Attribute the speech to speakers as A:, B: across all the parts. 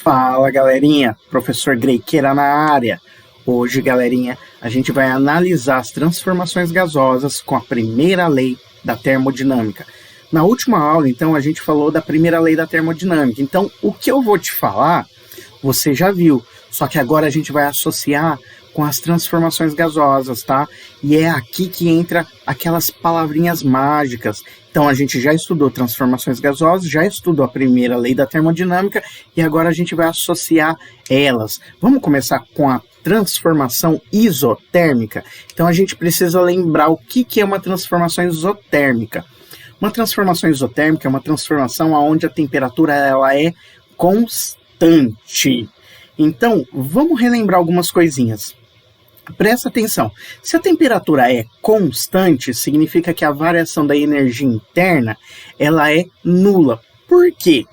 A: Fala galerinha, professor Greiqueira na área. Hoje, galerinha, a gente vai analisar as transformações gasosas com a primeira lei da termodinâmica. Na última aula, então, a gente falou da primeira lei da termodinâmica. Então, o que eu vou te falar, você já viu, só que agora a gente vai associar com as transformações gasosas, tá? E é aqui que entra aquelas palavrinhas mágicas. Então a gente já estudou transformações gasosas, já estudou a primeira lei da termodinâmica e agora a gente vai associar elas. Vamos começar com a transformação isotérmica. Então a gente precisa lembrar o que é uma transformação isotérmica. Uma transformação isotérmica é uma transformação onde a temperatura ela é constante. Então vamos relembrar algumas coisinhas. Presta atenção, se a temperatura é constante, significa que a variação da energia interna ela é nula. Por quê?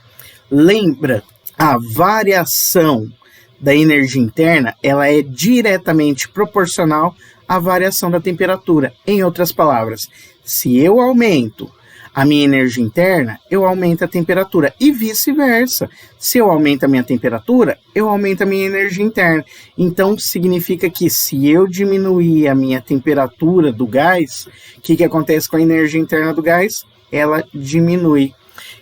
A: Lembra, a variação da energia interna ela é diretamente proporcional à variação da temperatura. Em outras palavras, se eu aumento a minha energia interna, eu aumento a temperatura. E vice-versa. Se eu aumento a minha temperatura, eu aumento a minha energia interna. Então, significa que se eu diminuir a minha temperatura do gás, o que acontece com a energia interna do gás? Ela diminui.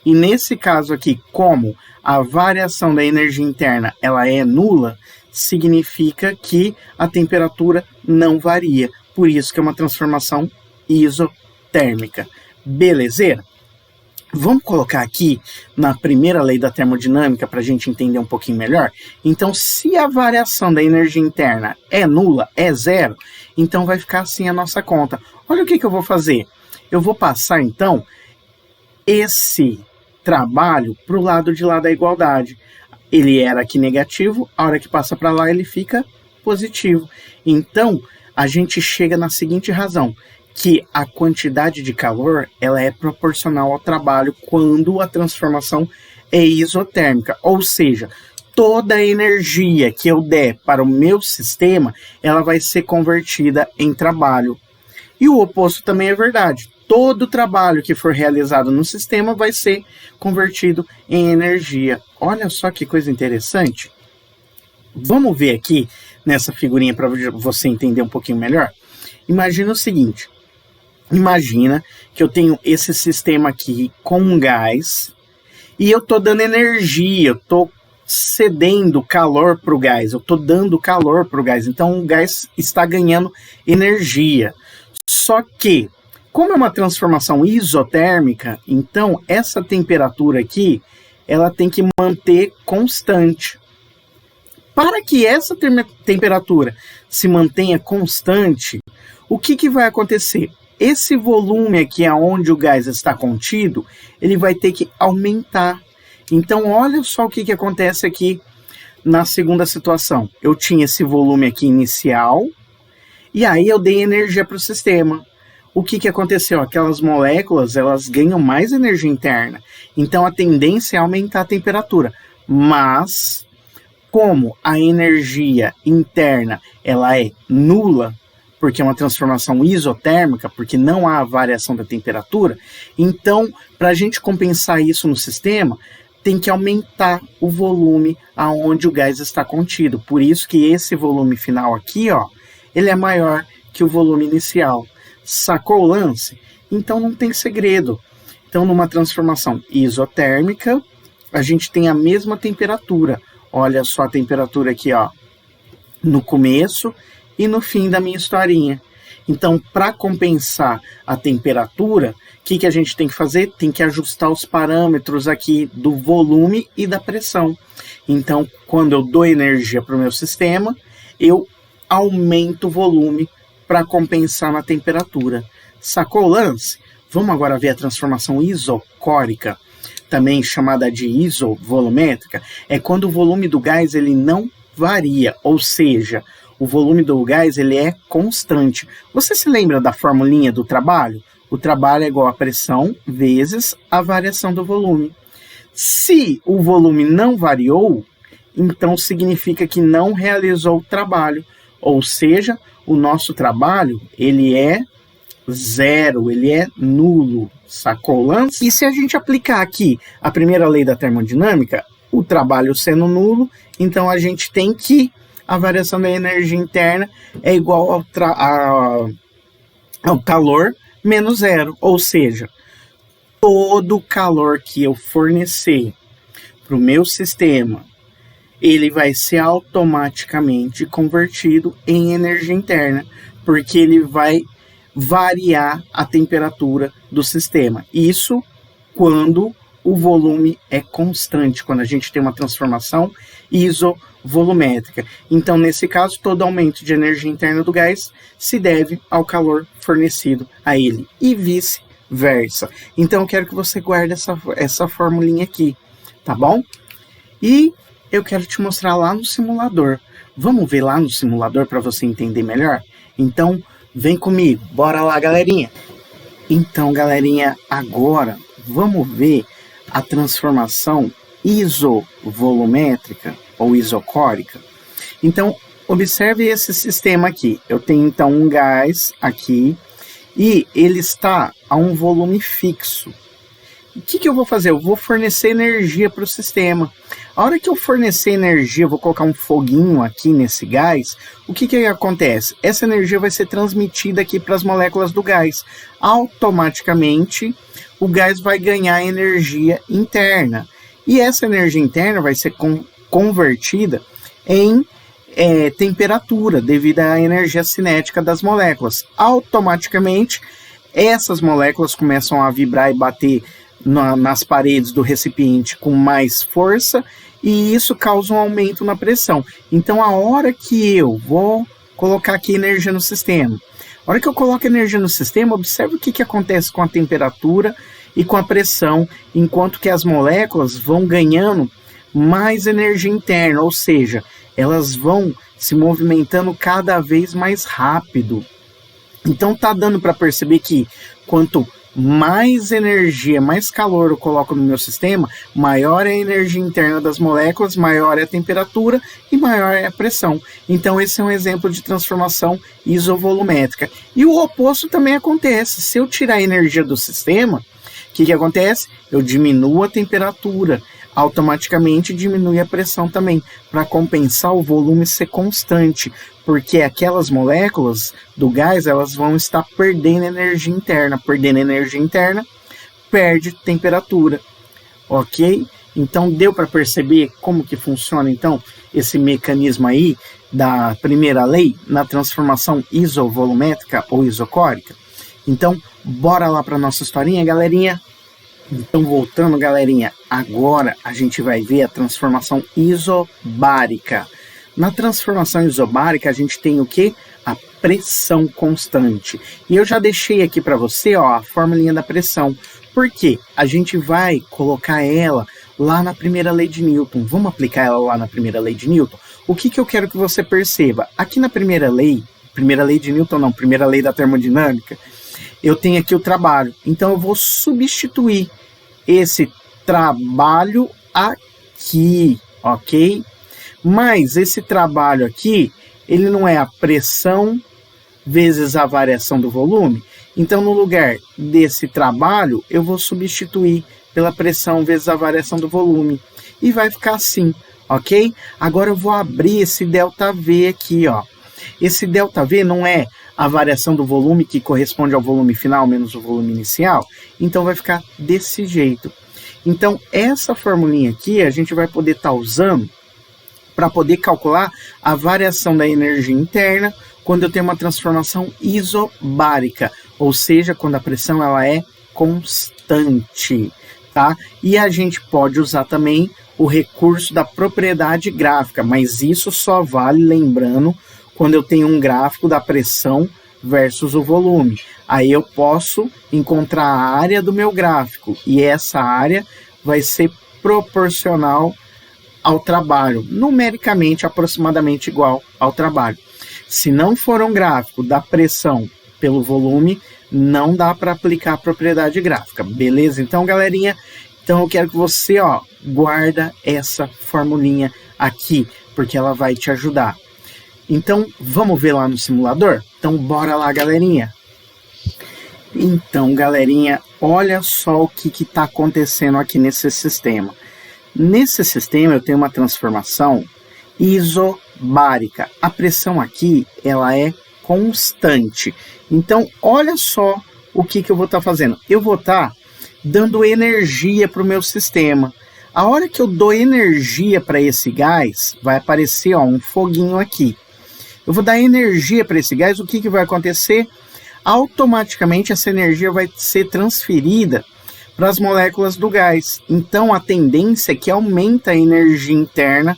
A: E nesse caso aqui, como a variação da energia interna ela é nula, significa que a temperatura não varia. Por isso que é uma transformação isotérmica. Belezeira? Vamos colocar aqui na primeira lei da termodinâmica para a gente entender um pouquinho melhor. Então, se a variação da energia interna é nula, é zero, então vai ficar assim a nossa conta. Olha o que eu vou fazer. Eu vou passar, então, esse trabalho para o lado de lá da igualdade. Ele era aqui negativo, a hora que passa para lá ele fica positivo. Então, a gente chega na seguinte razão, que a quantidade de calor ela é proporcional ao trabalho quando a transformação é isotérmica, ou seja, toda a energia que eu der para o meu sistema, ela vai ser convertida em trabalho. E o oposto também é verdade, todo trabalho que for realizado no sistema vai ser convertido em energia. Olha só que coisa interessante. Vamos ver aqui nessa figurinha para você entender um pouquinho melhor. Imagina o seguinte. Imagina que eu tenho esse sistema aqui com gás e eu estou dando energia, eu estou cedendo calor para o gás, eu estou dando calor para o gás, então o gás está ganhando energia. Só que, como é uma transformação isotérmica, então essa temperatura aqui, ela tem que manter constante. Para que essa temperatura se mantenha constante, o que vai acontecer? Esse volume aqui onde o gás está contido, ele vai ter que aumentar. Então, olha só o que acontece aqui na segunda situação. Eu tinha esse volume aqui inicial, e aí eu dei energia para o sistema. O que aconteceu? Aquelas moléculas, elas ganham mais energia interna. Então, a tendência é aumentar a temperatura. Mas, como a energia interna ela é nula, porque é uma transformação isotérmica, porque não há variação da temperatura, então, para a gente compensar isso no sistema, tem que aumentar o volume aonde o gás está contido. Por isso que esse volume final aqui, ó, ele é maior que o volume inicial. Sacou o lance? Então não tem segredo. Então, numa transformação isotérmica, a gente tem a mesma temperatura. Olha só a temperatura aqui, ó, no começo e no fim da minha historinha. Então, para compensar a temperatura, o que a gente tem que fazer? Tem que ajustar os parâmetros aqui do volume e da pressão. Então, quando eu dou energia para o meu sistema, eu aumento o volume para compensar na temperatura. Sacou o lance? Vamos agora ver a transformação isocórica, também chamada de isovolumétrica. É quando o volume do gás ele não varia, ou seja, o volume do gás ele é constante. Você se lembra da formulinha do trabalho? O trabalho é igual a pressão vezes a variação do volume. Se o volume não variou, então significa que não realizou o trabalho. Ou seja, o nosso trabalho ele é zero, ele é nulo. Sacou o lance? E se a gente aplicar aqui a primeira lei da termodinâmica, o trabalho sendo nulo, então a gente tem que a variação da energia interna é igual ao calor menos zero, ou seja, todo o calor que eu fornecer para o meu sistema, ele vai ser automaticamente convertido em energia interna, porque ele vai variar a temperatura do sistema. Isso quando o volume é constante, quando a gente tem uma transformação isovolumétrica. Então, nesse caso, todo aumento de energia interna do gás se deve ao calor fornecido a ele, e vice-versa. Então, eu quero que você guarde essa formulinha aqui, tá bom? E eu quero te mostrar lá no simulador. Vamos ver lá no simulador para você entender melhor? Então, vem comigo, bora lá, galerinha! Então, galerinha, agora vamos ver a transformação isovolumétrica ou isocórica. Então, observe esse sistema aqui. Eu tenho então um gás aqui e ele está a um volume fixo. O que eu vou fazer? Eu vou fornecer energia para o sistema. A hora que eu fornecer energia, eu vou colocar um foguinho aqui nesse gás, o que acontece? Essa energia vai ser transmitida aqui para as moléculas do gás. Automaticamente, o gás vai ganhar energia interna. E essa energia interna vai ser convertida em temperatura, devido à energia cinética das moléculas. Automaticamente, essas moléculas começam a vibrar e bater nas paredes do recipiente com mais força, e isso causa um aumento na pressão. Então, a hora que eu vou colocar aqui energia no sistema, a hora que eu coloco energia no sistema, observe o que acontece com a temperatura e com a pressão, enquanto que as moléculas vão ganhando mais energia interna, ou seja, elas vão se movimentando cada vez mais rápido. Então tá dando para perceber que quanto mais energia, mais calor eu coloco no meu sistema, maior é a energia interna das moléculas, maior é a temperatura e maior é a pressão. Então esse é um exemplo de transformação isovolumétrica. E o oposto também acontece. Se eu tirar a energia do sistema, o que acontece? Eu diminuo a temperatura, automaticamente diminui a pressão também, para compensar o volume ser constante, porque aquelas moléculas do gás, elas vão estar perdendo energia interna, perde temperatura, ok? Então deu para perceber como que funciona então esse mecanismo aí da primeira lei na transformação isovolumétrica ou isocórica? Então bora lá para nossa historinha, galerinha. Então, voltando, galerinha, agora a gente vai ver a transformação isobárica. Na transformação isobárica, a gente tem o que? A pressão constante. E eu já deixei aqui para você, ó, a formulinha da pressão. Por quê? A gente vai colocar ela lá na primeira lei de Newton. Vamos aplicar ela lá na primeira lei de Newton? O que eu quero que você perceba? Aqui na primeira lei de Newton não, primeira lei da termodinâmica, eu tenho aqui o trabalho. Então, eu vou substituir esse trabalho aqui, ok? Mas esse trabalho aqui, ele não é a pressão vezes a variação do volume. Então, no lugar desse trabalho, eu vou substituir pela pressão vezes a variação do volume. E vai ficar assim, ok? Agora eu vou abrir esse ΔV aqui, ó. Esse ΔV não é a variação do volume que corresponde ao volume final menos o volume inicial, então vai ficar desse jeito. Então essa formulinha aqui a gente vai poder estar usando para poder calcular a variação da energia interna quando eu tenho uma transformação isobárica, ou seja, quando a pressão ela é constante, tá? E a gente pode usar também o recurso da propriedade gráfica, mas isso só vale, lembrando, quando eu tenho um gráfico da pressão versus o volume. Aí eu posso encontrar a área do meu gráfico, e essa área vai ser proporcional ao trabalho, numericamente aproximadamente igual ao trabalho. Se não for um gráfico da pressão pelo volume, não dá para aplicar a propriedade gráfica, beleza? Então, galerinha, então eu quero que você, ó, guarda essa formulinha aqui, porque ela vai te ajudar. Então, vamos ver lá no simulador? Então, bora lá, galerinha. Então, galerinha, olha só o que está acontecendo aqui nesse sistema. Nesse sistema eu tenho uma transformação isobárica. A pressão aqui, ela é constante. Então, olha só o que eu vou estar fazendo. Eu vou estar dando energia para o meu sistema. A hora que eu dou energia para esse gás, vai aparecer um foguinho aqui. Eu vou dar energia para esse gás, o que vai acontecer? Automaticamente essa energia vai ser transferida para as moléculas do gás. Então a tendência é que aumenta a energia interna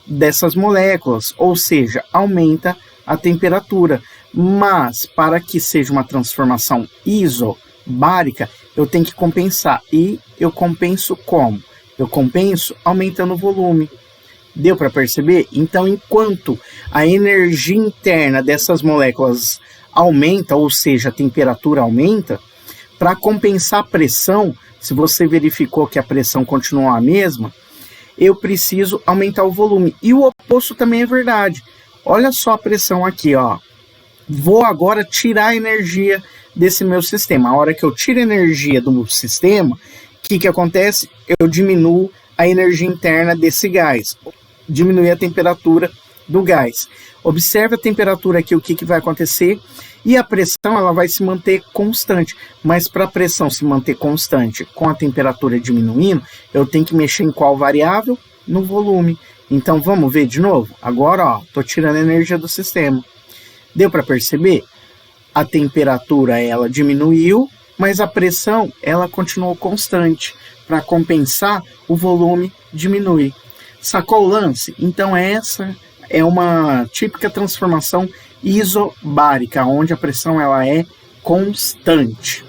A: dessas moléculas, ou seja, aumenta a temperatura. Mas para que seja uma transformação isobárica, eu tenho que compensar. E eu compenso como? Eu compenso aumentando o volume. Deu para perceber? Então, enquanto a energia interna dessas moléculas aumenta, ou seja, a temperatura aumenta, para compensar a pressão, se você verificou que a pressão continua a mesma, eu preciso aumentar o volume. E o oposto também é verdade. Olha só a pressão aqui, ó. Vou agora tirar a energia desse meu sistema. A hora que eu tiro a energia do meu sistema, o que acontece? Eu diminuo a energia interna desse gás. Diminuir a temperatura do gás. Observe a temperatura aqui, o que vai acontecer. E a pressão, ela vai se manter constante. Mas para a pressão se manter constante com a temperatura diminuindo, eu tenho que mexer em qual variável? No volume. Então vamos ver de novo? Agora, ó, estou tirando a energia do sistema. Deu para perceber? A temperatura, ela diminuiu, mas a pressão, ela continuou constante. Para compensar, o volume diminui. Sacou o lance? Então essa é uma típica transformação isobárica, onde a pressão ela é constante.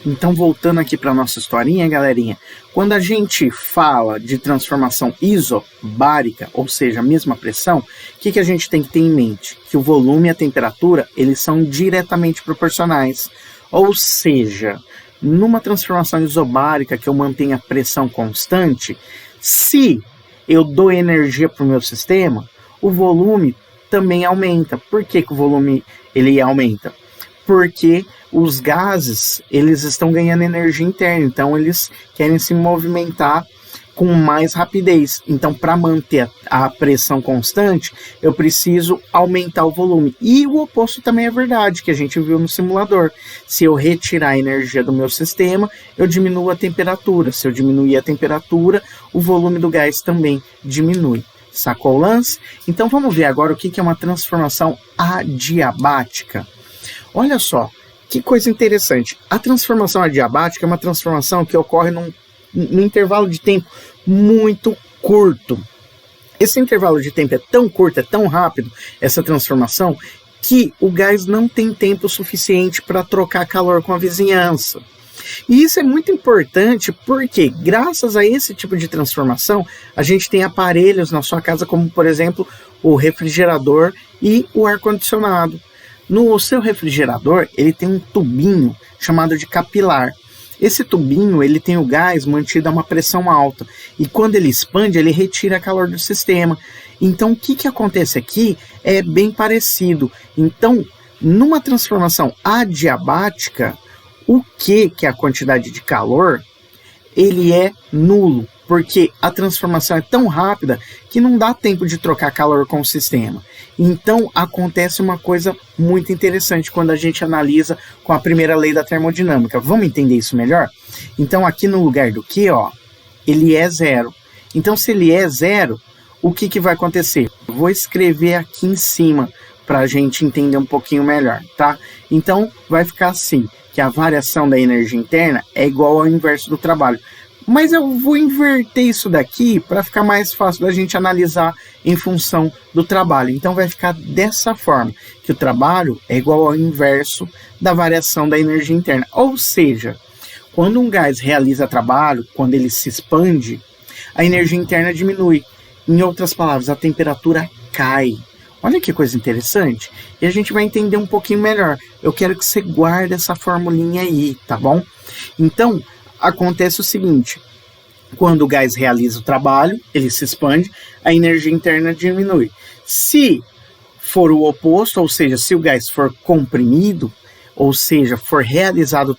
A: Então, voltando aqui para a nossa historinha, galerinha, quando a gente fala de transformação isobárica, ou seja, a mesma pressão, o que a gente tem que ter em mente? Que o volume e a temperatura, eles são diretamente proporcionais. Ou seja, numa transformação isobárica que eu mantenho a pressão constante, se eu dou energia para o meu sistema, o volume também aumenta. Por que o volume ele aumenta? Porque os gases, eles estão ganhando energia interna, então eles querem se movimentar com mais rapidez. Então, para manter a pressão constante, eu preciso aumentar o volume. E o oposto também é verdade, que a gente viu no simulador. Se eu retirar a energia do meu sistema, eu diminuo a temperatura. Se eu diminuir a temperatura, o volume do gás também diminui. Sacou o lance? Então, vamos ver agora o que é uma transformação adiabática. Olha só, que coisa interessante. A transformação adiabática é uma transformação que ocorre num intervalo de tempo muito curto. Esse intervalo de tempo é tão curto, é tão rápido, essa transformação, que o gás não tem tempo suficiente para trocar calor com a vizinhança. E isso é muito importante porque, graças a esse tipo de transformação, a gente tem aparelhos na sua casa, como, por exemplo, o refrigerador e o ar-condicionado. No seu refrigerador, ele tem um tubinho chamado de capilar. Esse tubinho, ele tem o gás mantido a uma pressão alta. E quando ele expande, ele retira calor do sistema. Então, o que acontece aqui é bem parecido. Então, numa transformação adiabática, o que é a quantidade de calor? Ele é nulo. Porque a transformação é tão rápida que não dá tempo de trocar calor com o sistema. Então acontece uma coisa muito interessante quando a gente analisa com a primeira lei da termodinâmica. Vamos entender isso melhor? Então aqui no lugar do Q, ó, ele é zero. Então se ele é zero, o que vai acontecer? Eu vou escrever aqui em cima para a gente entender um pouquinho melhor, tá? Então vai ficar assim, que a variação da energia interna é igual ao inverso do trabalho. Mas eu vou inverter isso daqui para ficar mais fácil da gente analisar em função do trabalho. Então vai ficar dessa forma, que o trabalho é igual ao inverso da variação da energia interna. Ou seja, quando um gás realiza trabalho, quando ele se expande, a energia interna diminui. Em outras palavras, a temperatura cai. Olha que coisa interessante. E a gente vai entender um pouquinho melhor. Eu quero que você guarde essa formulinha aí, tá bom? Então, acontece o seguinte, quando o gás realiza o trabalho, ele se expande, a energia interna diminui. Se for o oposto, ou seja, se o gás for comprimido, ou seja, for realizado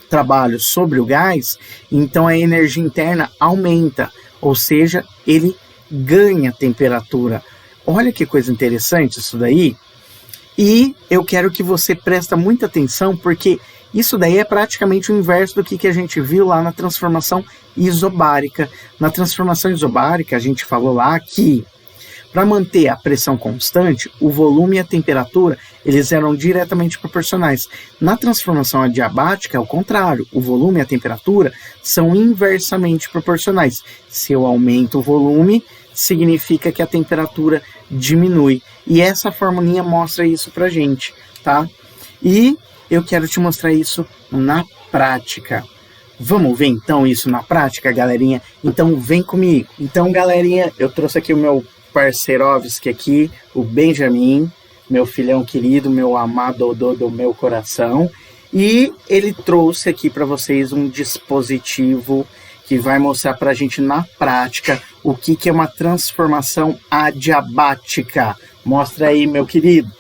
A: trabalho sobre o gás, então a energia interna aumenta. ou seja, ele ganha temperatura. Olha que coisa interessante isso daí. E eu quero que você preste muita atenção, porque isso daí é praticamente o inverso do que a gente viu lá na transformação isobárica. Na transformação isobárica, a gente falou lá que para manter a pressão constante, o volume e a temperatura, eles eram diretamente proporcionais. Na transformação adiabática, é o contrário. O volume e a temperatura são inversamente proporcionais. Se eu aumento o volume, significa que a temperatura diminui. E essa formulinha mostra isso pra gente, tá? E eu quero te mostrar isso na prática. Vamos ver então isso na prática, galerinha? Então vem comigo. Então, galerinha, eu trouxe aqui o meu parceirovski aqui, o Benjamin, meu filhão querido, meu amado do meu coração, e ele trouxe aqui para vocês um dispositivo que vai mostrar para a gente na prática o que é uma transformação adiabática. Mostra aí, meu querido.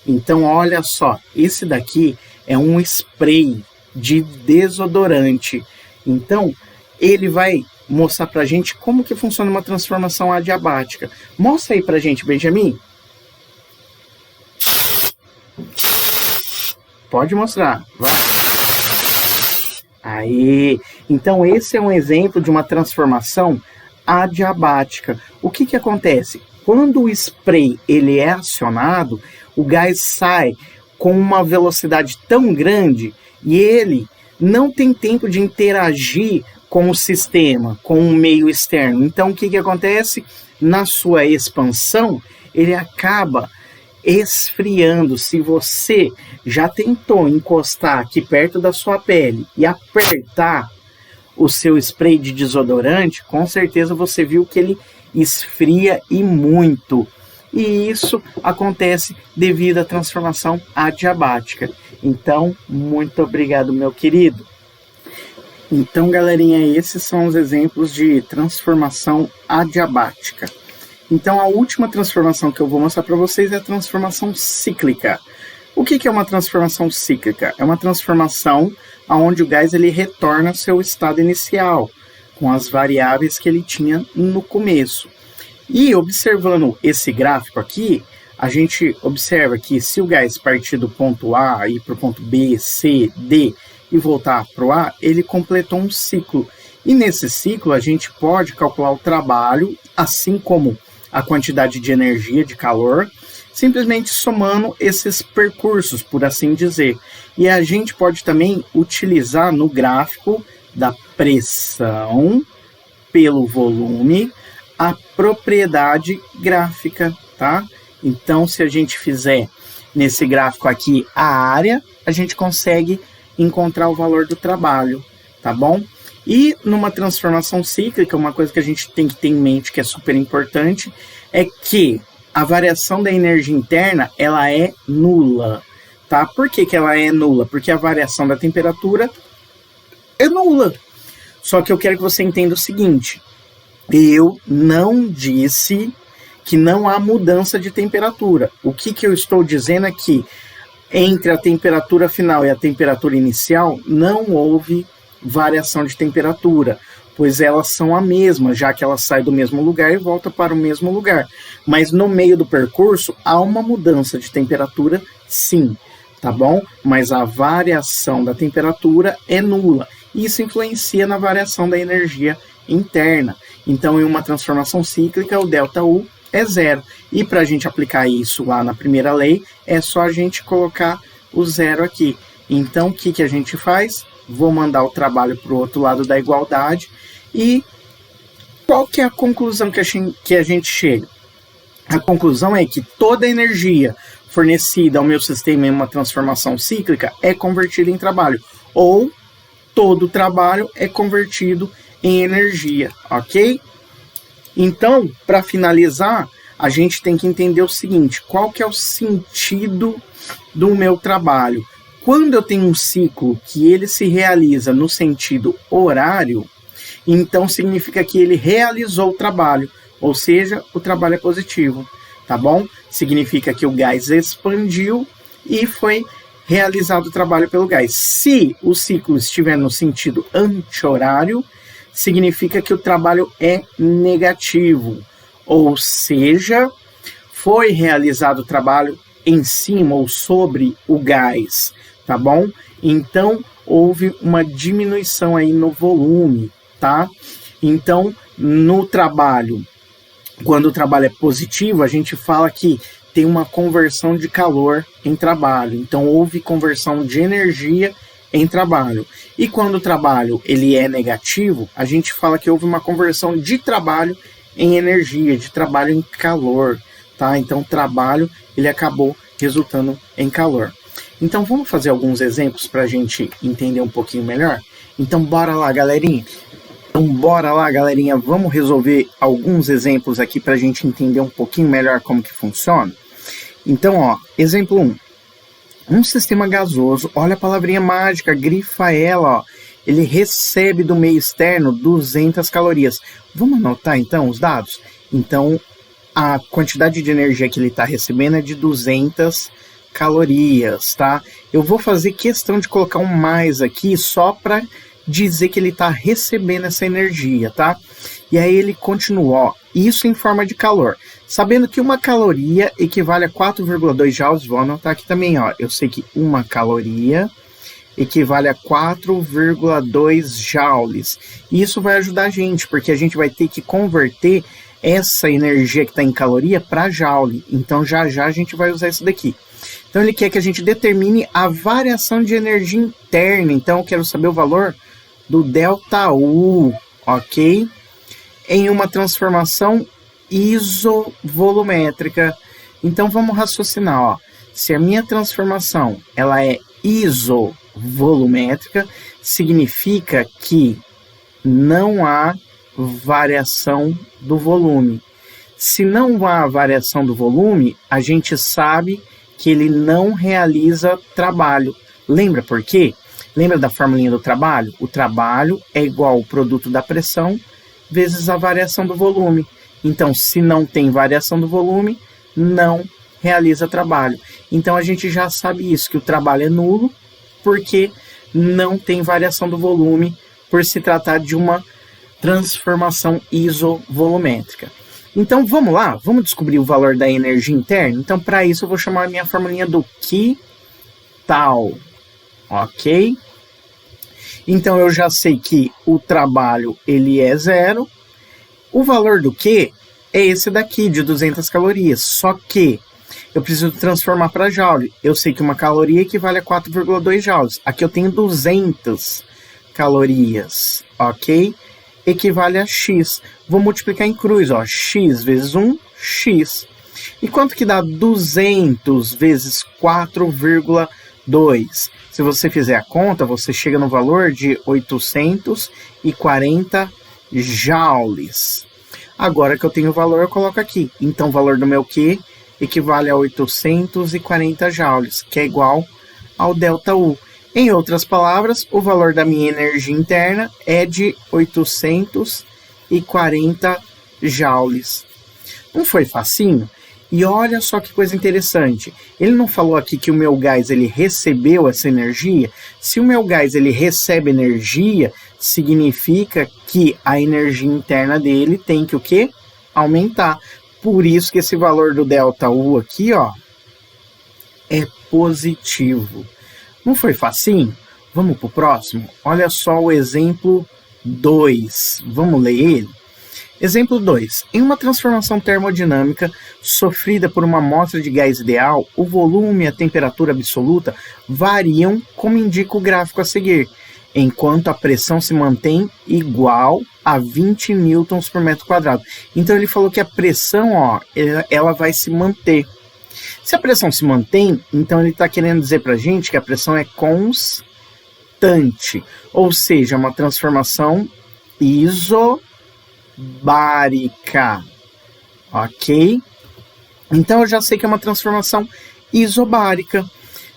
A: Então, olha só, esse daqui é um spray de desodorante. Então, ele vai mostrar pra gente como que funciona uma transformação adiabática. Mostra aí pra gente, Benjamin. Pode mostrar, vai. Aí, então esse é um exemplo de uma transformação adiabática. O que acontece? Quando o spray ele é acionado, o gás sai com uma velocidade tão grande e ele não tem tempo de interagir com o sistema, com o meio externo. Então, o que acontece? Na sua expansão, ele acaba esfriando. Se você já tentou encostar aqui perto da sua pele e apertar o seu spray de desodorante, com certeza você viu que ele esfria e muito. E isso acontece devido à transformação adiabática. Então, muito obrigado, meu querido. Então, galerinha, esses são os exemplos de transformação adiabática. Então, a última transformação que eu vou mostrar para vocês é a transformação cíclica. O que é uma transformação cíclica? É uma transformação onde o gás ele retorna ao seu estado inicial, com as variáveis que ele tinha no começo. E observando esse gráfico aqui, a gente observa que se o gás partir do ponto A e para o ponto B, C, D e voltar para o A, ele completou um ciclo. E nesse ciclo a gente pode calcular o trabalho, assim como a quantidade de energia, de calor, simplesmente somando esses percursos, por assim dizer. E a gente pode também utilizar no gráfico da pressão pelo volume a propriedade gráfica, tá? Então, se a gente fizer nesse gráfico aqui a área, a gente consegue encontrar o valor do trabalho, tá bom? E numa transformação cíclica, uma coisa que a gente tem que ter em mente que é super importante é que a variação da energia interna, ela é nula, tá? Por que ela é nula? Porque a variação da temperatura é nula. Só que eu quero que você entenda o seguinte, eu não disse que não há mudança de temperatura. O que eu estou dizendo é que entre a temperatura final e a temperatura inicial não houve variação de temperatura, pois elas são a mesma, já que ela sai do mesmo lugar e volta para o mesmo lugar. Mas no meio do percurso há uma mudança de temperatura, sim, tá bom? Mas a variação da temperatura é nula. Isso influencia na variação da energia interna. Então, em uma transformação cíclica, o ΔU é zero. E para a gente aplicar isso lá na primeira lei, é só a gente colocar o zero aqui. Então, o que a gente faz? Vou mandar o trabalho para o outro lado da igualdade. E qual que é a conclusão que a gente chega? A conclusão é que toda a energia fornecida ao meu sistema em uma transformação cíclica é convertida em trabalho. Ou todo o trabalho é convertido em energia, ok? Então, para finalizar, a gente tem que entender o seguinte, qual que é o sentido do meu trabalho? Quando eu tenho um ciclo que ele se realiza no sentido horário, então significa que ele realizou o trabalho, ou seja, o trabalho é positivo, tá bom? Significa que o gás expandiu e foi realizado o trabalho pelo gás. Se o ciclo estiver no sentido anti-horário, significa que o trabalho é negativo, ou seja, foi realizado o trabalho em cima ou sobre o gás, tá bom? Então, houve uma diminuição aí no volume, tá? Então, no trabalho, quando o trabalho é positivo, a gente fala que tem uma conversão de calor em trabalho. Então, houve conversão de energia em trabalho. E quando o trabalho ele é negativo, a gente fala que houve uma conversão de trabalho em energia, de trabalho em calor, tá? Então, o trabalho ele acabou resultando em calor. Então, vamos fazer alguns exemplos para a gente entender um pouquinho melhor? Então, bora lá, galerinha. Vamos resolver alguns exemplos aqui para a gente entender um pouquinho melhor como que funciona. Então, ó, exemplo 1. Um sistema gasoso, olha a palavrinha mágica, grifa ela, ó. Ele recebe do meio externo 200 calorias. Vamos anotar, então, os dados? Então, a quantidade de energia que ele está recebendo é de 200 calorias, tá? Eu vou fazer questão de colocar um mais aqui só para dizer que ele está recebendo essa energia, tá? E aí ele continua, ó, isso em forma de calor. Sabendo que uma caloria equivale a 4,2 joules, vou anotar aqui também, ó. Eu sei que uma caloria equivale a 4,2 joules. E isso vai ajudar a gente, porque a gente vai ter que converter essa energia que está em caloria para joule. Então já a gente vai usar isso daqui. Então ele quer que a gente determine a variação de energia interna. Então eu quero saber o valor do ΔU, ok? Em uma transformação isovolumétrica. Então vamos raciocinar, ó. Se a minha transformação ela é isovolumétrica, significa que não há variação do volume. Se não há variação do volume, a gente sabe que ele não realiza trabalho. Lembra por quê? Lembra da formulinha do trabalho? O trabalho é igual ao produto da pressão vezes a variação do volume. Então, se não tem variação do volume, não realiza trabalho. Então, a gente já sabe isso, que o trabalho é nulo, porque não tem variação do volume, por se tratar de uma transformação isovolumétrica. Então, vamos lá, vamos descobrir o valor da energia interna? Então, para isso, eu vou chamar a minha formulinha do Q tal, ok? Então, eu já sei que o trabalho ele é 0. O valor do Q é esse daqui, de 200 calorias. Só que eu preciso transformar para joule. Eu sei que uma caloria equivale a 4,2 joules. Aqui eu tenho 200 calorias, ok? Equivale a X. Vou multiplicar em cruz, ó. X vezes 1, X. E quanto que dá 200 vezes 4,2? Se você fizer a conta, você chega no valor de 840 joules. Agora que eu tenho o valor, eu coloco aqui. Então, o valor do meu Q equivale a 840 joules, que é igual ao ΔU. Em outras palavras, o valor da minha energia interna é de 840 joules. Não foi facinho? E olha só que coisa interessante. Ele não falou aqui que o meu gás ele recebeu essa energia? Se o meu gás ele recebe energia, significa que a energia interna dele tem que o quê? Aumentar. Por isso que esse valor do ΔU aqui, ó, é positivo. Não foi facinho? Vamos para o próximo? Olha só o exemplo 2. Vamos ler ele? Exemplo 2. Em uma transformação termodinâmica sofrida por uma amostra de gás ideal, o volume e a temperatura absoluta variam como indica o gráfico a seguir, enquanto a pressão se mantém igual a 20 newtons por metro quadrado. Então ele falou que a pressão, ó, ela vai se manter. Se a pressão se mantém, então ele está querendo dizer para a gente que a pressão é constante, ou seja, uma transformação isobárica, ok? Então eu já sei que é uma transformação isobárica.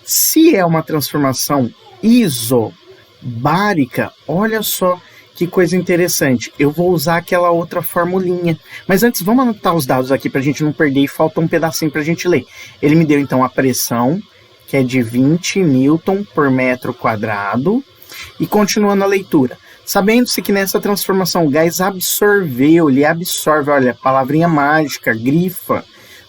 A: Se é uma transformação isobárica, olha só que coisa interessante. Eu vou usar aquela outra formulinha. Mas antes, vamos anotar os dados aqui para a gente não perder e falta um pedacinho para a gente ler. Ele me deu então a pressão, que é de 20 newton por metro quadrado. E continuando a leitura. Sabendo-se que nessa transformação o gás absorveu, ele absorve, olha, palavrinha mágica, grifa,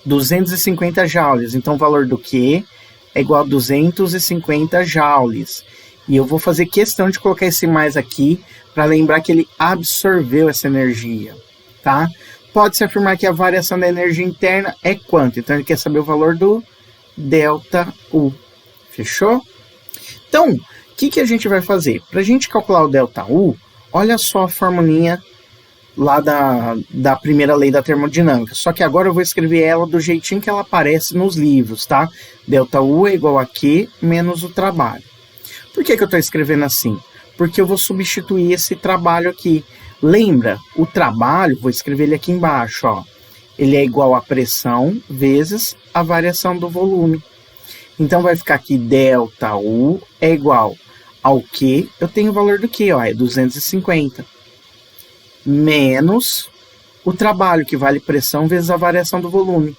A: 250 joules. Então o valor do Q é igual a 250 joules. E eu vou fazer questão de colocar esse mais aqui para lembrar que ele absorveu essa energia, tá? Pode-se afirmar que a variação da energia interna é quanto? Então ele quer saber o valor do ΔU. Fechou? Então, o que a gente vai fazer? Para a gente calcular o ΔU, olha só a formulinha lá da primeira lei da termodinâmica. Só que agora eu vou escrever ela do jeitinho que ela aparece nos livros, tá? ΔU é igual a Q menos o trabalho. Por que eu estou escrevendo assim? Porque eu vou substituir esse trabalho aqui. Lembra? O trabalho, vou escrever ele aqui embaixo, ó. Ele é igual a pressão vezes a variação do volume. Então vai ficar aqui ΔU é igual ao Q, eu tenho o valor do Q, ó, é 250. Menos o trabalho, que vale pressão vezes a variação do volume.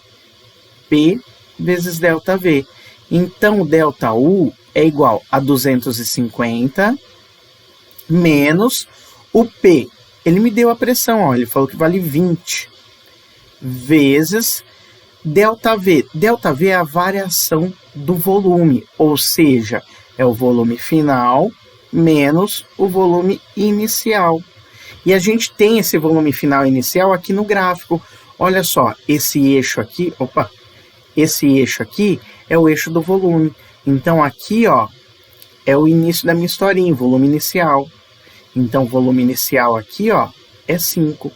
A: P vezes ΔV. Então o ΔU é igual a 250 menos o P. Ele me deu a pressão, ó, ele falou que vale 20. Vezes ΔV. ΔV é a variação do volume, ou seja, é o volume final menos o volume inicial. E a gente tem esse volume final e inicial aqui no gráfico. Olha só, esse eixo aqui, esse eixo aqui é o eixo do volume. Então aqui, ó, é o início da minha historinha, volume inicial. Então o volume inicial aqui, ó, é 5.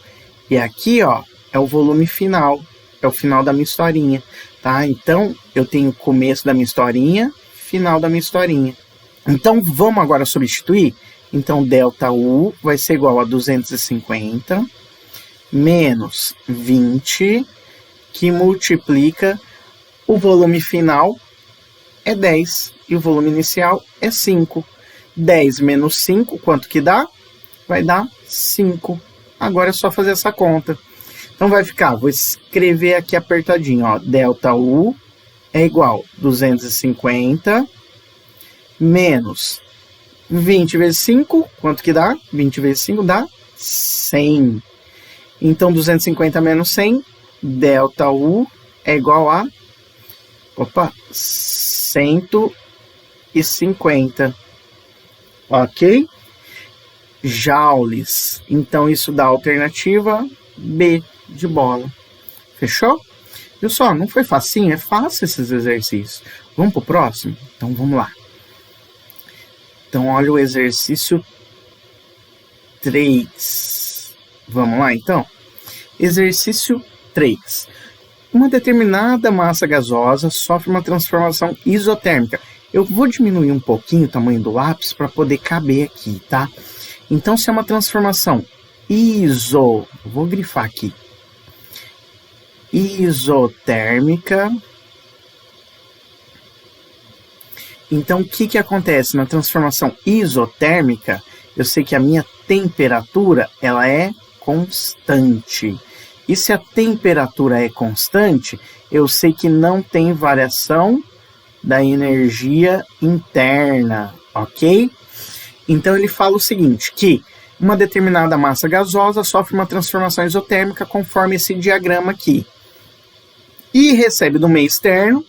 A: E aqui, ó, é o volume final, é o final da minha historinha, tá? Então eu tenho o começo da minha historinha, final da minha historinha. Então vamos agora substituir. Então ΔU vai ser igual a 250 menos 20, que multiplica o volume final é 10 e o volume inicial é 5. 10 menos 5, quanto que dá? Vai dar 5. Agora é só fazer essa conta. Então vai ficar, vou escrever aqui apertadinho, ó, ΔU é igual a 250 menos 20 vezes 5, quanto que dá? 20 vezes 5 dá 100. Então 250 menos 100, ΔU é igual a 150. Ok? Joules. Então isso dá a alternativa B de bola. Fechou? Viu só? Não foi facinho? É fácil esses exercícios. Vamos pro próximo? Então vamos lá. Então olha o exercício 3. Vamos lá então? Exercício 3. Uma determinada massa gasosa sofre uma transformação isotérmica. Eu vou diminuir um pouquinho o tamanho do lápis para poder caber aqui, tá? Então, se é uma transformação vou grifar aqui, isotérmica. Então, o que acontece na transformação isotérmica? Eu sei que a minha temperatura ela é constante. E se a temperatura é constante, eu sei que não tem variação da energia interna, ok? Então ele fala o seguinte, que uma determinada massa gasosa sofre uma transformação isotérmica conforme esse diagrama aqui. E recebe do meio externo,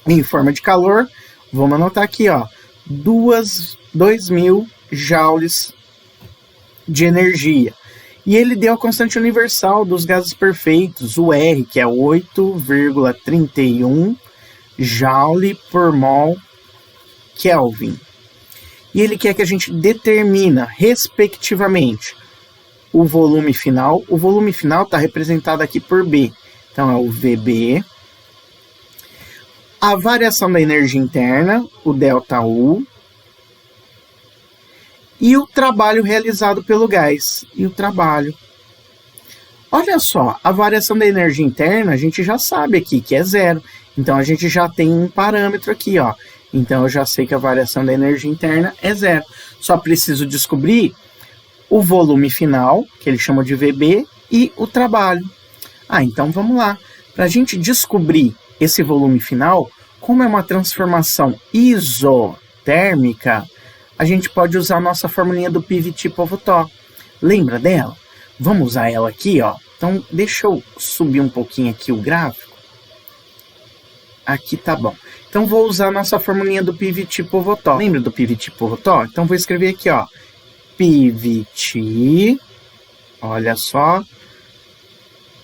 A: em forma de calor, vamos anotar aqui, ó, 2.000 joules de energia. E ele deu a constante universal dos gases perfeitos, o R, que é 8,31 joule por mol Kelvin. E ele quer que a gente determina, respectivamente, o volume final. O volume final está representado aqui por B. Então, é o VB. A variação da energia interna, o ΔU. E o trabalho realizado pelo gás. E o trabalho. Olha só, a variação da energia interna, a gente já sabe aqui que é 0. Então, a gente já tem um parâmetro aqui, ó. Então, eu já sei que a variação da energia interna é 0. Só preciso descobrir o volume final, que ele chama de VB, e o trabalho. Então vamos lá. Para a gente descobrir esse volume final, como é uma transformação isotérmica, a gente pode usar a nossa formulinha do PVT-Povotó. Lembra dela? Vamos usar ela aqui, ó. Então, deixa eu subir um pouquinho aqui o gráfico. Aqui tá bom. Então, vou usar a nossa formulinha do PVT-Povotó. Lembra do PVT-Povotó? Então, vou escrever aqui, ó. PVT, olha só,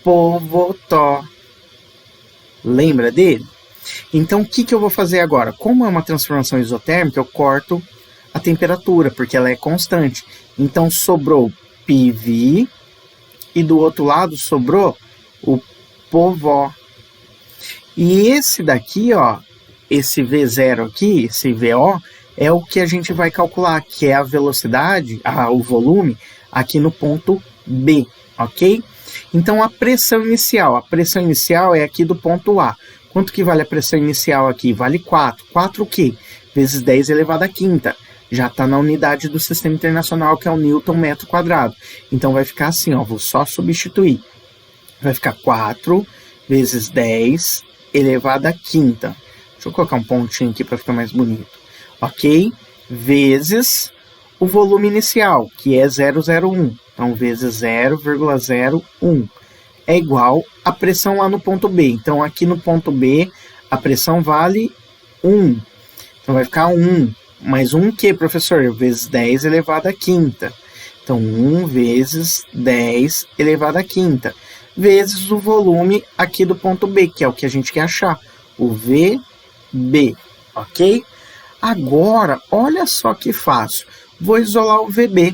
A: Povotó. Lembra dele? Então, o que eu vou fazer agora? Como é uma transformação isotérmica, eu corto a temperatura, porque ela é constante. Então, sobrou PV e do outro lado sobrou o Povó. E esse daqui, ó, esse V0 aqui, esse VO, é o que a gente vai calcular, que é a velocidade, o volume, aqui no ponto B, ok? Então, a pressão inicial é aqui do ponto A. Quanto que vale a pressão inicial aqui? Vale 4. 4 o quê? Vezes 10 elevado à quinta. Já está na unidade do Sistema Internacional, que é o Newton metro quadrado. Então, vai ficar assim, ó, vou só substituir. Vai ficar 4 vezes 10 elevado à quinta. Deixa eu colocar um pontinho aqui para ficar mais bonito. Ok? Vezes o volume inicial, que é 0,01. Então, vezes 0,01 é igual à pressão lá no ponto B. Então, aqui no ponto B, a pressão vale 1. Então, vai ficar 1. Mais 1 o quê, professor? Vezes 10 elevado à quinta. Então, 1 vezes 10 elevado à quinta. Vezes o volume aqui do ponto B, que é o que a gente quer achar. O VB, ok? Agora, olha só que fácil. Vou isolar o VB.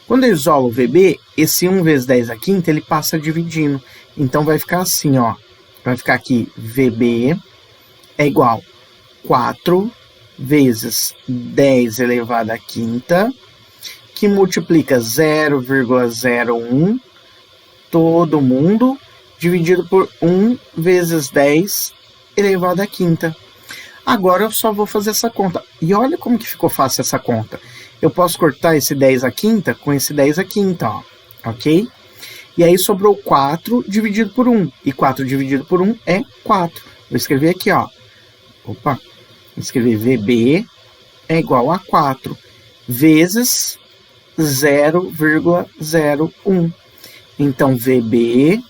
A: Quando eu isolo o VB, esse 1 vezes 10 à quinta, ele passa dividindo. Então, vai ficar assim, ó. Vai ficar aqui, VB é igual a 4 vezes 10 elevado à quinta, que multiplica 0,01, todo mundo, dividido por 1 vezes 10 elevado à quinta. Agora eu só vou fazer essa conta. E olha como que ficou fácil essa conta. Eu posso cortar esse 10 à quinta com esse 10 à quinta, ó. Ok? E aí sobrou 4 dividido por 1. E 4 dividido por 1 é 4. Vou escrever aqui, ó. Opa. Vou escrever VB é igual a 4 vezes 0,01. Então, VB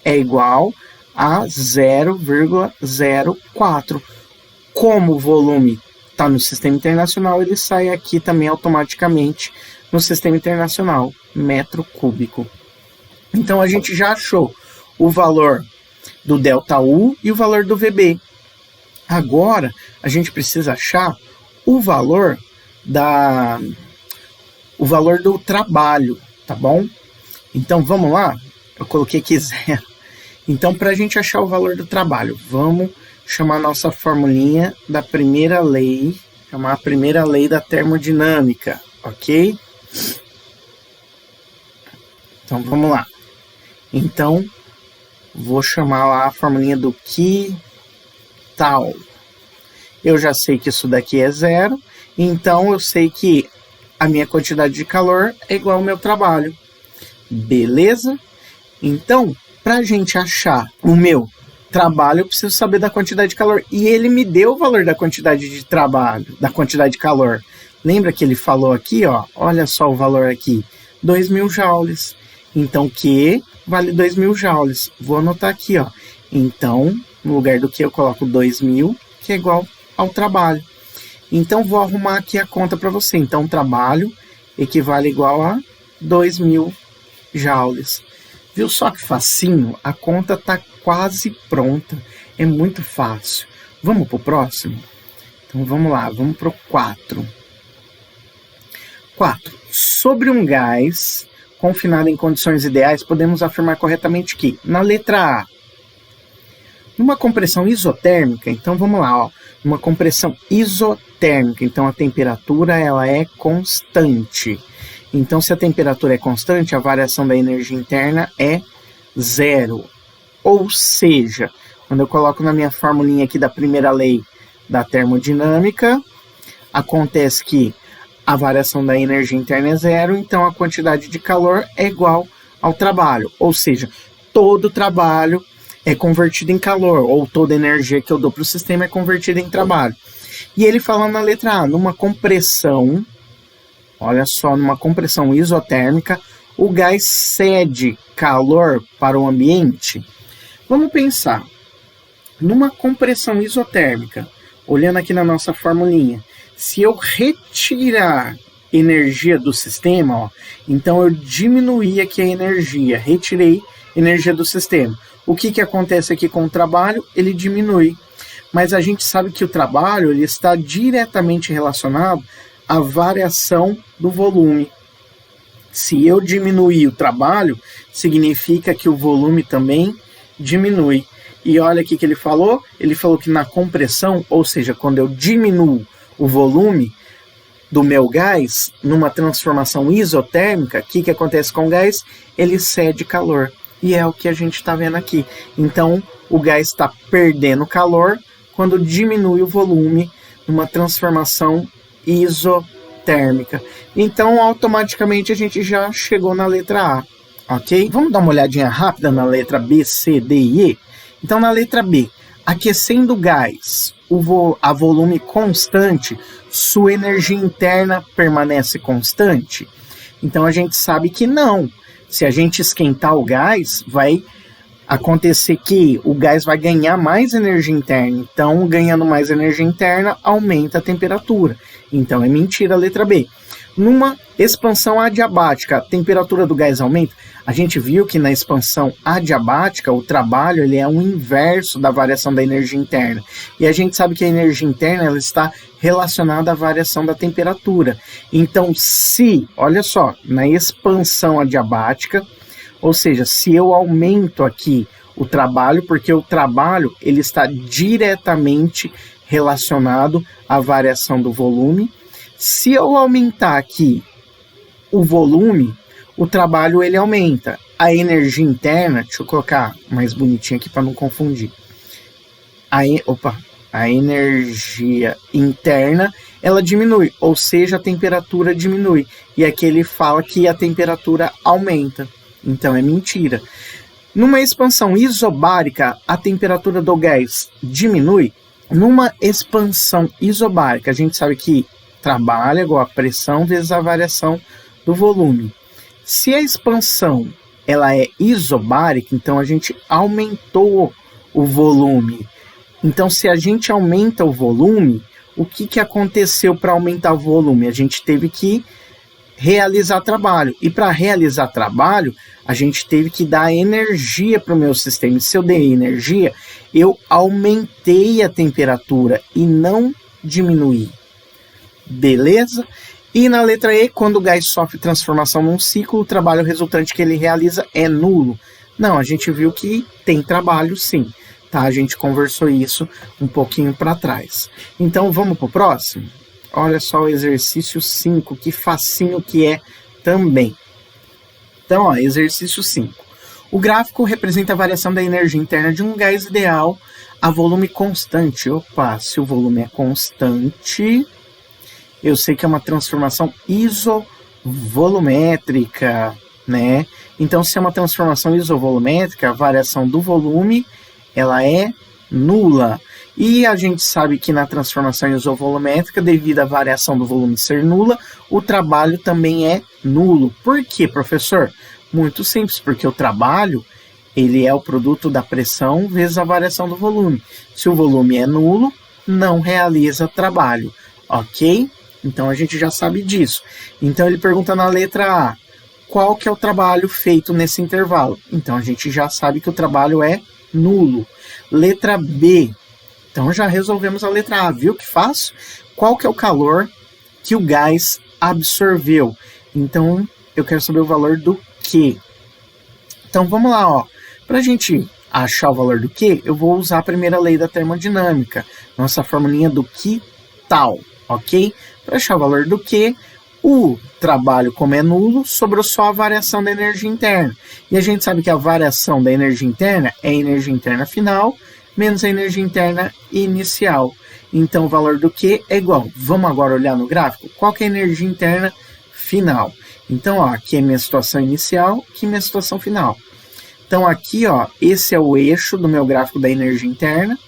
A: é igual a 0,04. Como o volume está no Sistema Internacional, ele sai aqui também automaticamente no Sistema Internacional, metro cúbico. Então, a gente já achou o valor do ΔU e o valor do VB. Agora, a gente precisa achar o valor do trabalho, tá bom? Então, vamos lá. Eu coloquei aqui 0. Então, para a gente achar o valor do trabalho, vamos chamar a nossa formulinha da primeira lei, chamar a primeira lei da termodinâmica, ok? Então, vamos lá. Então, vou chamar lá a formulinha do que tal. Eu já sei que isso daqui é 0, então eu sei que a minha quantidade de calor é igual ao meu trabalho. Beleza? Então, para a gente achar o meu trabalho, eu preciso saber da quantidade de calor. E ele me deu o valor da quantidade de trabalho, da quantidade de calor. Lembra que ele falou aqui, ó? Olha só o valor aqui. 2.000 joules. Então, Q vale 2.000 joules. Vou anotar aqui, ó. Então, no lugar do que eu coloco 2.000, que é igual ao trabalho. Então, vou arrumar aqui a conta para você. Então, trabalho equivale igual a 2.000 joules. Viu só que facinho? A conta está quase pronta. É muito fácil. Vamos para o próximo? Então, vamos lá. Vamos para o 4. 4. Sobre um gás confinado em condições ideais, podemos afirmar corretamente que, na letra A, numa compressão isotérmica, então vamos lá, ó, uma compressão isotérmica, então a temperatura ela é constante. Então, se a temperatura é constante, a variação da energia interna é 0. Ou seja, quando eu coloco na minha formulinha aqui da primeira lei da termodinâmica, acontece que a variação da energia interna é 0, então a quantidade de calor é igual ao trabalho. Ou seja, todo trabalho é convertido em calor, ou toda energia que eu dou para o sistema é convertida em trabalho. E ele fala na letra A, numa compressão olha só, numa compressão isotérmica, o gás cede calor para o ambiente? Vamos pensar, numa compressão isotérmica, olhando aqui na nossa formulinha, se eu retirar energia do sistema, ó, então eu diminuí aqui a energia, retirei energia do sistema. O que acontece aqui com o trabalho? Ele diminui. Mas a gente sabe que o trabalho ele está diretamente relacionado à variação do volume. Se eu diminuir o trabalho, significa que o volume também diminui. E olha aqui que ele falou que na compressão, ou seja, quando eu diminuo o volume do meu gás, numa transformação isotérmica, o que acontece com o gás? Ele cede calor. E é o que a gente está vendo aqui. Então, o gás está perdendo calor quando diminui o volume numa transformação isotérmica. Então, automaticamente, a gente já chegou na letra A, ok? Vamos dar uma olhadinha rápida na letra B, C, D e E? Então, na letra B, aquecendo o gás a volume constante, sua energia interna permanece constante? Então, a gente sabe que não. Se a gente esquentar o gás, vai acontecer que o gás vai ganhar mais energia interna. Então, ganhando mais energia interna, aumenta a temperatura. Então, é mentira a letra B. Numa expansão adiabática, a temperatura do gás aumenta. A gente viu que na expansão adiabática, o trabalho ele é o inverso da variação da energia interna. E a gente sabe que a energia interna ela está relacionada à variação da temperatura. Então, olha só, na expansão adiabática, ou seja, se eu aumento aqui o trabalho, porque o trabalho ele está diretamente relacionado à variação do volume. Se eu aumentar aqui o volume, o trabalho ele aumenta. A energia interna, deixa eu colocar mais bonitinho aqui para não confundir. A energia interna, ela diminui, ou seja, a temperatura diminui. E aqui ele fala que a temperatura aumenta. Então é mentira. Numa expansão isobárica, a temperatura do gás diminui. Numa expansão isobárica, a gente sabe que trabalho é igual a pressão vezes a variação do volume. Se a expansão ela é isobárica, então a gente aumentou o volume. Então, se a gente aumenta o volume, o que aconteceu para aumentar o volume? A gente teve que realizar trabalho. E para realizar trabalho, a gente teve que dar energia para o meu sistema. E se eu dei energia, eu aumentei a temperatura e não diminuí. Beleza? E na letra E, quando o gás sofre transformação num ciclo, o trabalho resultante que ele realiza é nulo. Não, a gente viu que tem trabalho sim. Tá? A gente conversou isso um pouquinho para trás. Então vamos para o próximo? Olha só o exercício 5, que facinho que é também. Então, ó, exercício 5. O gráfico representa a variação da energia interna de um gás ideal a volume constante. Opa, se o volume é constante, eu sei que é uma transformação isovolumétrica, né? Então, se é uma transformação isovolumétrica, a variação do volume, ela é nula. E a gente sabe que na transformação isovolumétrica, devido à variação do volume ser nula, o trabalho também é nulo. Por quê, professor? Muito simples, porque o trabalho ele é o produto da pressão vezes a variação do volume. Se o volume é nulo, não realiza trabalho, ok? Então a gente já sabe disso. Então ele pergunta na letra A, qual que é o trabalho feito nesse intervalo? Então a gente já sabe que o trabalho é nulo. Letra B, então já resolvemos a letra A, viu que fácil? Qual que é o calor que o gás absorveu? Então eu quero saber o valor do Q. Então vamos lá, ó. Para a gente achar o valor do Q, eu vou usar a primeira lei da termodinâmica, nossa formulinha do Q tal, ok? Para achar o valor do Q, o trabalho, como é nulo, sobrou só a variação da energia interna. E a gente sabe que a variação da energia interna é a energia interna final menos a energia interna inicial. Então o valor do Q é igual. Vamos agora olhar no gráfico? Qual que é a energia interna final? Então, ó, aqui é minha situação inicial, aqui é minha situação final. Então aqui, ó, esse é o eixo do meu gráfico da energia interna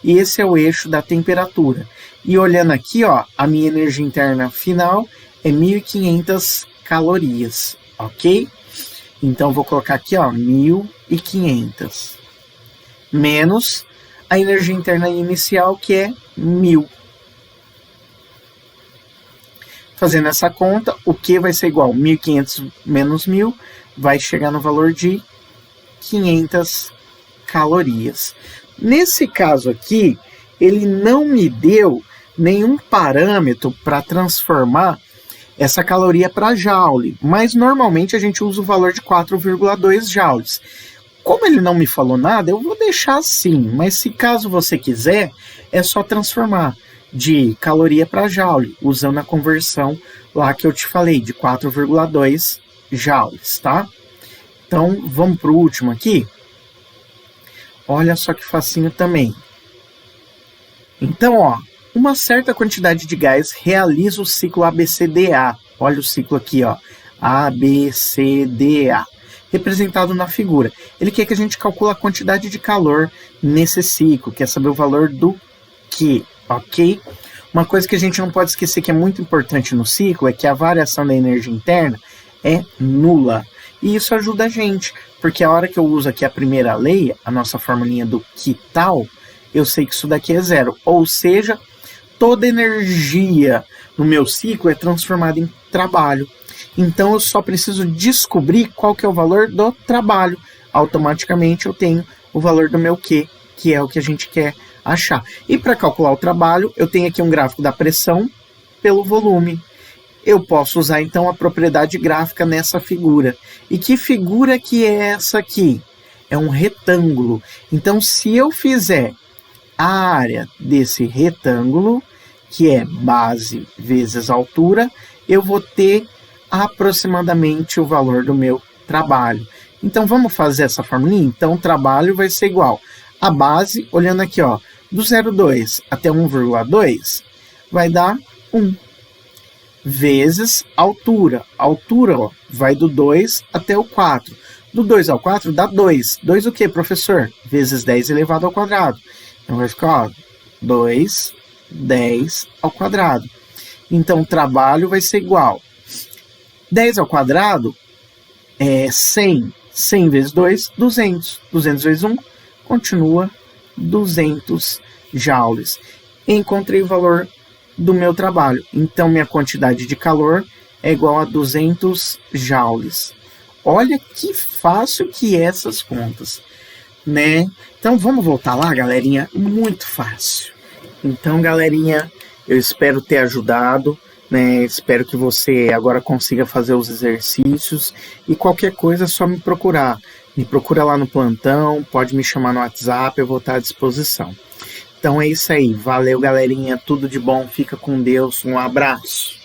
A: e esse é o eixo da temperatura. E olhando aqui, ó, a minha energia interna final é 1.500 calorias, ok? Então, vou colocar aqui, ó, 1.500 menos a energia interna inicial, que é 1.000. Fazendo essa conta, o Q vai ser igual a 1.500 menos 1.000, vai chegar no valor de 500 calorias. Nesse caso aqui, ele não me deu nenhum parâmetro para transformar essa caloria para joule, mas normalmente a gente usa o valor de 4,2 joules. Como ele não me falou nada, eu vou deixar assim, mas se caso você quiser, é só transformar de caloria para joule, usando a conversão lá que eu te falei, de 4,2 joules, tá? Então, vamos para o último aqui. Olha só que facinho também. Então, ó, uma certa quantidade de gás realiza o ciclo ABCDA. Olha o ciclo aqui, ó, ABCDA, representado na figura. Ele quer que a gente calcule a quantidade de calor nesse ciclo, quer saber o valor do Q, ok? Uma coisa que a gente não pode esquecer que é muito importante no ciclo é que a variação da energia interna é nula. E isso ajuda a gente, porque a hora que eu uso aqui a primeira lei, a nossa formulinha do que tal, eu sei que isso daqui é zero. Ou seja, toda energia no meu ciclo é transformada em trabalho. Então eu só preciso descobrir qual que é o valor do trabalho. Automaticamente eu tenho o valor do meu Q, que é o que a gente quer achar. E para calcular o trabalho, eu tenho aqui um gráfico da pressão pelo volume. Eu posso usar então a propriedade gráfica nessa figura. E que figura que é essa aqui? É um retângulo. Então se eu fizer a área desse retângulo, que é base vezes altura, eu vou ter aproximadamente o valor do meu trabalho. Então vamos fazer essa formulinha? Então o trabalho vai ser igual a base, olhando aqui, ó, do 0,2 até 1,2, vai dar 1. Vezes altura. Altura, ó, vai do 2 até o 4. Do 2 ao 4 dá 2. 2 o que, professor? Vezes 10 elevado ao quadrado. Então vai ficar, ó, 2, 10 ao quadrado. Então o trabalho vai ser igual. 10 ao quadrado é 100. 100 vezes 2, 200. 200 vezes 1, continua 200 joules. Encontrei o valor do meu trabalho. Então, minha quantidade de calor é igual a 200 joules. Olha que fácil que é essas contas, né? Então, vamos voltar lá, galerinha? Muito fácil. Então, galerinha, eu espero ter ajudado, né? Espero que você agora consiga fazer os exercícios. E qualquer coisa é só me procurar. Me procura lá no plantão, pode me chamar no WhatsApp, eu vou estar à disposição. Então é isso aí, valeu galerinha, tudo de bom, fica com Deus, um abraço.